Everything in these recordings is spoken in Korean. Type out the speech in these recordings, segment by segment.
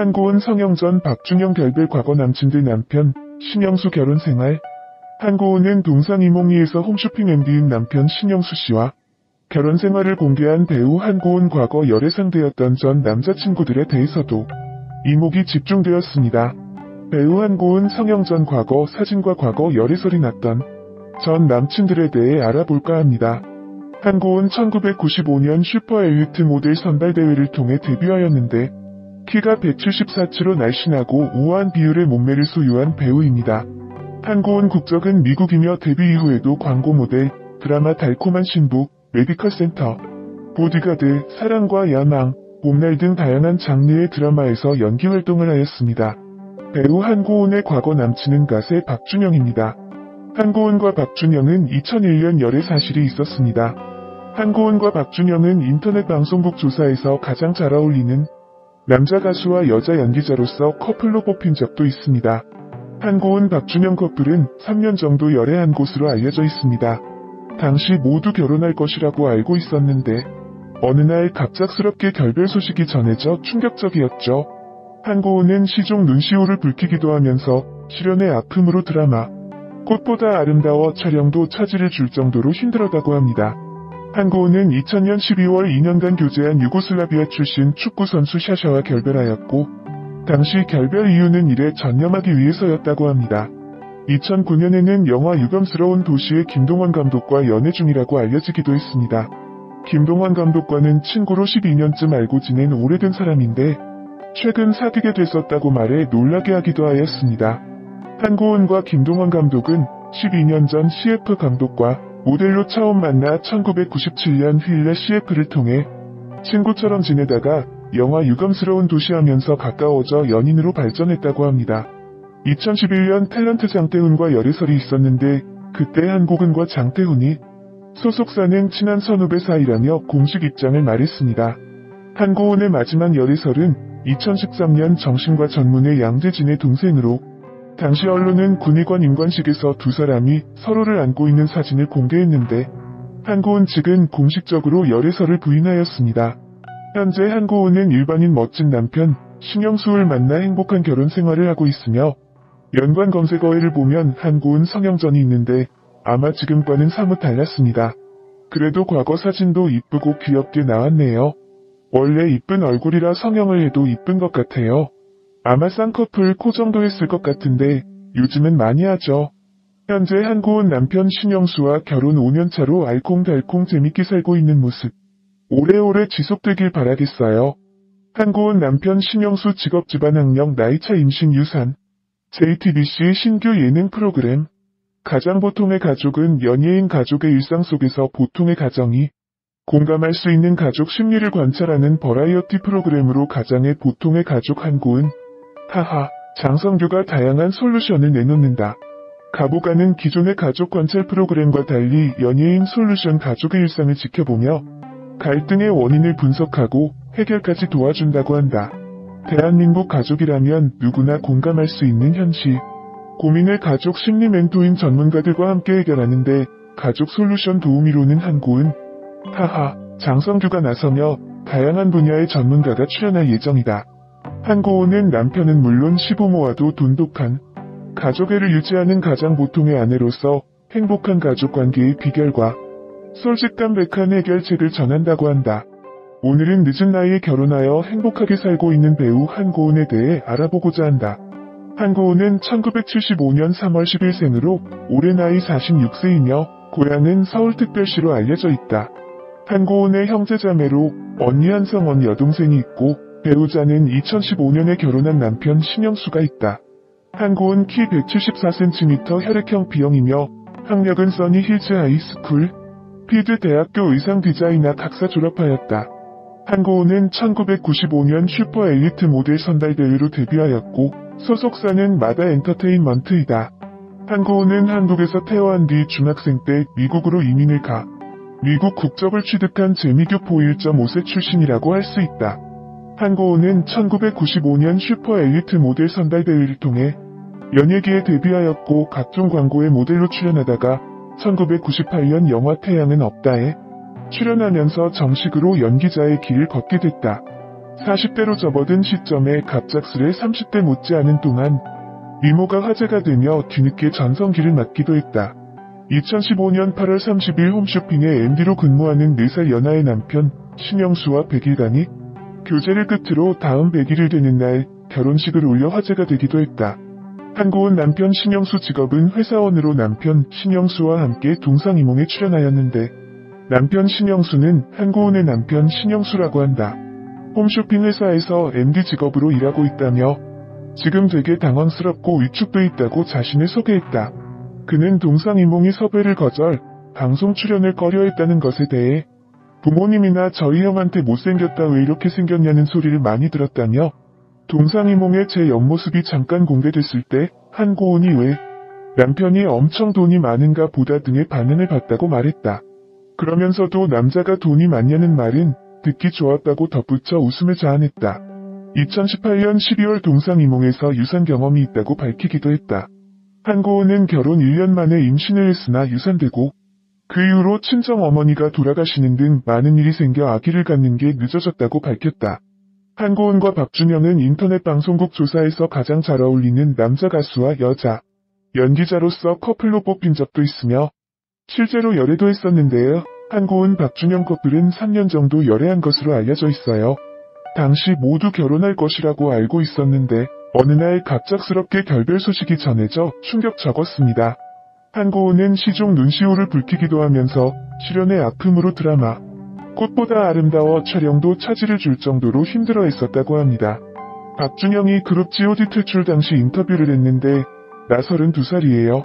한고은 성형전 박준영 결별 과거 남친들 남편 신영수 결혼 생활. 한고은은 동상이몽리에서 홈쇼핑 MD인 남편 신영수 씨와 결혼 생활을 공개한 배우 한고은 과거 열애 상대였던 전 남자친구들에 대해서도 이목이 집중되었습니다. 배우 한고은 성형전 과거 사진과 과거 열애설이 났던 전 남친들에 대해 알아볼까 합니다. 한고은 1995년 슈퍼 엘리트 모델 선발대회를 통해 데뷔하였는데 키가 174로 날씬하고 우아한 비율의 몸매를 소유한 배우입니다. 한고은 국적은 미국이며 데뷔 이후에도 광고 모델, 드라마 달콤한 신부, 메디컬 센터, 보디가드, 사랑과 야망, 봄날 등 다양한 장르의 드라마에서 연기 활동을 하였습니다. 배우 한고은의 과거 남친은 가세 박준영입니다. 한고은과 박준영은 2001년 열애 사실이 있었습니다. 한고은과 박준영은 인터넷 방송국 조사에서 가장 잘 어울리는 남자 가수와 여자 연기자로서 커플로 뽑힌 적도 있습니다. 한고은 박준영 커플은 3년 정도 열애한 것으로 알려져 있습니다. 당시 모두 결혼할 것이라고 알고 있었는데 어느 날 갑작스럽게 결별 소식이 전해져 충격적이었죠. 한고은은 시종 눈시울을 붉히기도 하면서 실연의 아픔으로 드라마 꽃보다 아름다워 촬영도 차질을 줄 정도로 힘들었다고 합니다. 한고은은 2000년 12월 2년간 교제한 유고슬라비아 출신 축구선수 샤샤와 결별하였고 당시 결별 이유는 일에 전념하기 위해서였다고 합니다. 2009년에는 영화 유감스러운 도시의 김동완 감독과 연애 중이라고 알려지기도 했습니다. 김동완 감독과는 친구로 12년쯤 알고 지낸 오래된 사람인데 최근 사귀게 됐었다고 말해 놀라게 하기도 하였습니다. 한고은과 김동완 감독은 12년 전 CF 감독과 모델로 처음 만나 1997년 휠레 CF를 통해 친구처럼 지내다가 영화 유감스러운 도시 하면서 가까워져 연인으로 발전했다고 합니다. 2011년 탤런트 장태훈과 열애설이 있었는데 그때 한고은과 장태훈이 소속사는 친한 선후배 사이라며 공식 입장을 말했습니다. 한고은의 마지막 열애설은 2013년 정신과 전문의 양재진의 동생으로 당시 언론은 군의관 임관식에서 두 사람이 서로를 안고 있는 사진을 공개했는데 한고은 측은 공식적으로 열애설을 부인하였습니다. 현재 한고은은 일반인 멋진 남편 신영수를 만나 행복한 결혼 생활을 하고 있으며 연관 검색어에를 보면 한고은 성형전이 있는데 아마 지금과는 사뭇 달랐습니다. 그래도 과거 사진도 이쁘고 귀엽게 나왔네요. 원래 이쁜 얼굴이라 성형을 해도 이쁜 것 같아요. 아마 쌍꺼풀 코 정도 했을 것 같은데 요즘은 많이 하죠. 현재 한고은 남편 신영수와 결혼 5년차로 알콩달콩 재밌게 살고 있는 모습. 오래오래 지속되길 바라겠어요. 한고은 남편 신영수 직업 집안학력 나이차 임신 유산. JTBC 신규 예능 프로그램. 가장 보통의 가족은 연예인 가족의 일상 속에서 보통의 가정이 공감할 수 있는 가족 심리를 관찰하는 버라이어티 프로그램으로 가장의 보통의 가족 한고은. 하하, 장성규가 다양한 솔루션을 내놓는다. 가보가는 기존의 가족 관찰 프로그램과 달리 연예인 솔루션 가족의 일상을 지켜보며 갈등의 원인을 분석하고 해결까지 도와준다고 한다. 대한민국 가족이라면 누구나 공감할 수 있는 현실. 고민을 가족 심리 멘토인 전문가들과 함께 해결하는데 가족 솔루션 도우미로는 한고은. 하하, 장성규가 나서며 다양한 분야의 전문가가 출연할 예정이다. 한고은은 남편은 물론 시부모와도 돈독한 가족애를 유지하는 가장 보통의 아내로서 행복한 가족관계의 비결과 솔직담백한 해결책을 전한다고 한다. 오늘은 늦은 나이에 결혼하여 행복하게 살고 있는 배우 한고은에 대해 알아보고자 한다. 한고은은 1975년 3월 10일생으로 올해 나이 46세이며 고향은 서울특별시로 알려져 있다. 한고은의 형제자매로 언니 한성원 여동생이 있고 배우자는 2015년에 결혼한 남편 신영수가 있다. 한고은 키 174cm 혈액형 B형이며 학력은 써니 힐즈 하이스쿨, 피드 대학교 의상 디자인학 학사 졸업하였다. 한고은은 1995년 슈퍼 엘리트 모델 선발대회로 데뷔하였고 소속사는 마다 엔터테인먼트이다. 한고은은 한국에서 퇴화한 뒤 중학생 때 미국으로 이민을 가 미국 국적을 취득한 재미교포 1.5세 출신이라고 할 수 있다. 한고은은 1995년 슈퍼 엘리트 모델 선발대회를 통해 연예계에 데뷔하였고 각종 광고에 모델로 출연하다가 1998년 영화 태양은 없다에 출연하면서 정식으로 연기자의 길을 걷게 됐다. 40대로 접어든 시점에 갑작스레 30대 못지않은 동안 미모가 화제가 되며 뒤늦게 전성기를 맞기도 했다. 2015년 8월 30일 홈쇼핑의 MD로 근무하는 4살 연하의 남편 신영수와 100일간이 교제를 끝으로 다음 100일이 되는 날 결혼식을 올려 화제가 되기도 했다. 한고은 남편 신영수 직업은 회사원으로 남편 신영수와 함께 동상이몽에 출연하였는데 남편 신영수는 한고은의 남편 신영수라고 한다. 홈쇼핑 회사에서 MD 직업으로 일하고 있다며 지금 되게 당황스럽고 위축돼 있다고 자신을 소개했다. 그는 동상이몽이 섭외를 거절, 방송 출연을 꺼려했다는 것에 대해 부모님이나 저희 형한테 못생겼다 왜 이렇게 생겼냐는 소리를 많이 들었다며 동상이몽의 제 옆모습이 잠깐 공개됐을 때 한고은이 왜 남편이 엄청 돈이 많은가 보다 등의 반응을 받다고 말했다. 그러면서도 남자가 돈이 많냐는 말은 듣기 좋았다고 덧붙여 웃음을 자아냈다. 2018년 12월 동상이몽에서 유산 경험이 있다고 밝히기도 했다. 한고은은 결혼 1년 만에 임신을 했으나 유산되고 그 이후로 친정어머니가 돌아가시는 등 많은 일이 생겨 아기를 갖는 게 늦어졌다고 밝혔다. 한고은과 박준영은 인터넷 방송국 조사에서 가장 잘 어울리는 남자 가수와 여자 연기자로서 커플로 뽑힌 적도 있으며 실제로 열애도 했었는데요. 한고은 박준영 커플은 3년 정도 열애한 것으로 알려져 있어요. 당시 모두 결혼할 것이라고 알고 있었는데 어느 날 갑작스럽게 결별 소식이 전해져 충격적었습니다. 한고은은 시종 눈시울을 붉히기도 하면서 출연의 아픔으로 드라마 꽃보다 아름다워 촬영도 차질을 줄 정도로 힘들어했었다고 합니다. 박준영이 그룹 G.O.D 퇴출 당시 인터뷰를 했는데 나 32살이에요.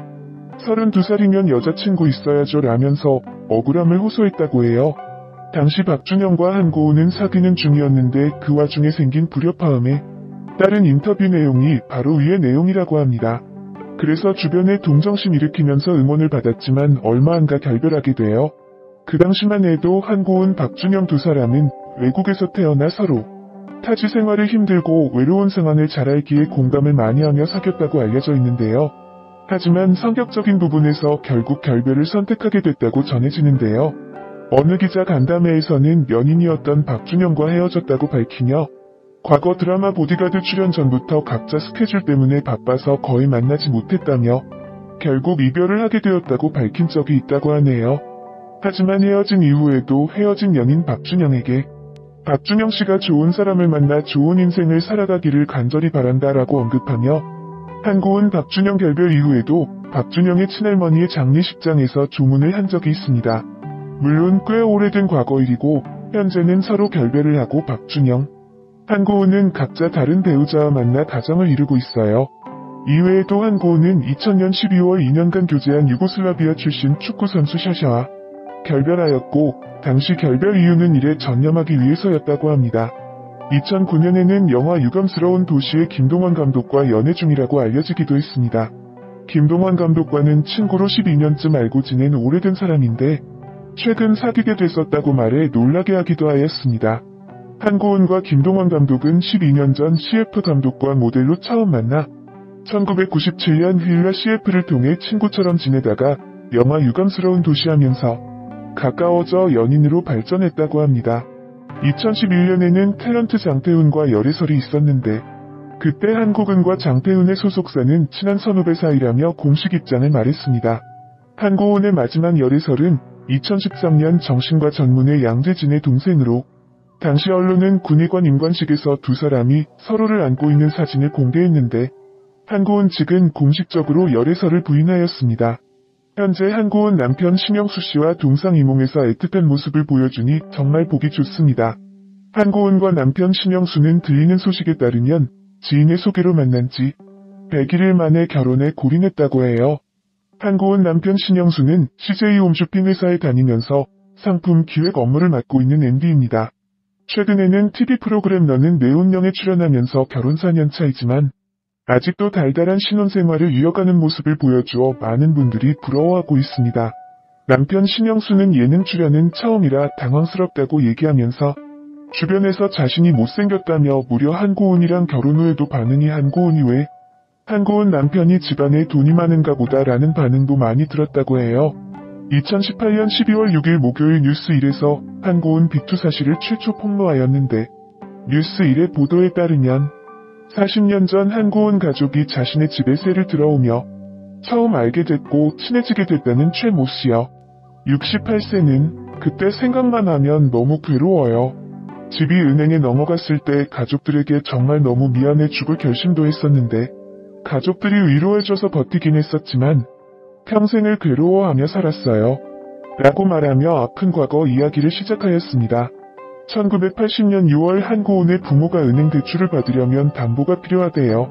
32살이면 여자친구 있어야죠 라면서 억울함을 호소했다고 해요. 당시 박준영과 한고은은 사귀는 중이었는데 그 와중에 생긴 불협화음에 따른 인터뷰 내용이 바로 위의 내용이라고 합니다. 그래서 주변에 동정심 일으키면서 응원을 받았지만 얼마 안 가 결별하게 돼요. 그 당시만 해도 한고은 박준영 두 사람은 외국에서 태어나 서로 타지 생활을 힘들고 외로운 상황을 잘 알기에 공감을 많이 하며 사귀었다고 알려져 있는데요. 하지만 성격적인 부분에서 결국 결별을 선택하게 됐다고 전해지는데요. 어느 기자 간담회에서는 연인이었던 박준영과 헤어졌다고 밝히며 과거 드라마 보디가드 출연 전부터 각자 스케줄 때문에 바빠서 거의 만나지 못했다며 결국 이별을 하게 되었다고 밝힌 적이 있다고 하네요. 하지만 헤어진 이후에도 헤어진 연인 박준영에게 박준영 씨가 좋은 사람을 만나 좋은 인생을 살아가기를 간절히 바란다라고 언급하며 한고은 박준영 결별 이후에도 박준영의 친할머니의 장례식장에서 조문을 한 적이 있습니다. 물론 꽤 오래된 과거 일이고 현재는 서로 결별을 하고 박준영, 한고은은 각자 다른 배우자와 만나 가정을 이루고 있어요. 이외에도 한고은은 2000년 12월 2년간 교제한 유고슬라비아 출신 축구선수 샤샤와 결별하였고 당시 결별 이유는 일에 전념하기 위해서였다고 합니다. 2009년에는 영화 유감스러운 도시의 김동완 감독과 연애 중이라고 알려지기도 했습니다. 김동완 감독과는 친구로 12년쯤 알고 지낸 오래된 사람인데 최근 사귀게 됐었다고 말해 놀라게 하기도 하였습니다. 한고은과 김동완 감독은 12년 전 CF 감독과 모델로 처음 만나 1997년 휠라 CF를 통해 친구처럼 지내다가 영화 유감스러운 도시 하면서 가까워져 연인으로 발전했다고 합니다. 2011년에는 탤런트 장태훈과 열애설이 있었는데 그때 한고은과 장태훈의 소속사는 친한 선후배 사이라며 공식 입장을 말했습니다. 한고은의 마지막 열애설은 2013년 정신과 전문의 양재진의 동생으로 당시 언론은 군의관 임관식에서 두 사람이 서로를 안고 있는 사진을 공개했는데 한고은 측은 공식적으로 열애설을 부인하였습니다. 현재 한고은 남편 신영수 씨와 동상이몽에서 애틋한 모습을 보여주니 정말 보기 좋습니다. 한고은과 남편 신영수는 들리는 소식에 따르면 지인의 소개로 만난 지 100일 만에 결혼에 골인했다고 해요. 한고은 남편 신영수는 CJ 홈쇼핑 회사에 다니면서 상품 기획 업무를 맡고 있는 MD입니다. 최근에는 TV 프로그램 너는 내 운명에 출연하면서 결혼 4년 차이지만 아직도 달달한 신혼생활을 이어가는 모습을 보여주어 많은 분들이 부러워하고 있습니다. 남편 신영수는 예능 출연은 처음이라 당황스럽다고 얘기하면서 주변에서 자신이 못생겼다며 무려 한고은이랑 결혼 후에도 반응이 한고은이 왜 한고은 남편이 집안에 돈이 많은가 보다 라는 반응도 많이 들었다고 해요. 2018년 12월 6일 목요일 뉴스 1에서 한고은 빅투 사실을 최초 폭로하였는데 뉴스1의 보도에 따르면 40년 전 한고은 가족이 자신의 집에 새를 들어오며 처음 알게 됐고 친해지게 됐다는 최 모 씨요. 68세는 그때 생각만 하면 너무 괴로워요. 집이 은행에 넘어갔을 때 가족들에게 정말 너무 미안해 죽을 결심도 했었는데 가족들이 위로해줘서 버티긴 했었지만 평생을 괴로워하며 살았어요. 라고 말하며 아픈 과거 이야기를 시작하였습니다. 1980년 6월 한고은의 부모가 은행 대출을 받으려면 담보가 필요하대요.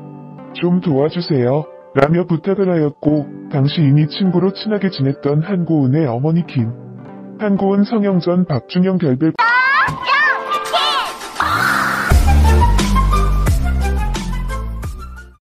좀 도와주세요. 라며 부탁을 하였고 당시 이미 친구로 친하게 지냈던 한고은의 어머니 한고은 성형 전 박준영 결별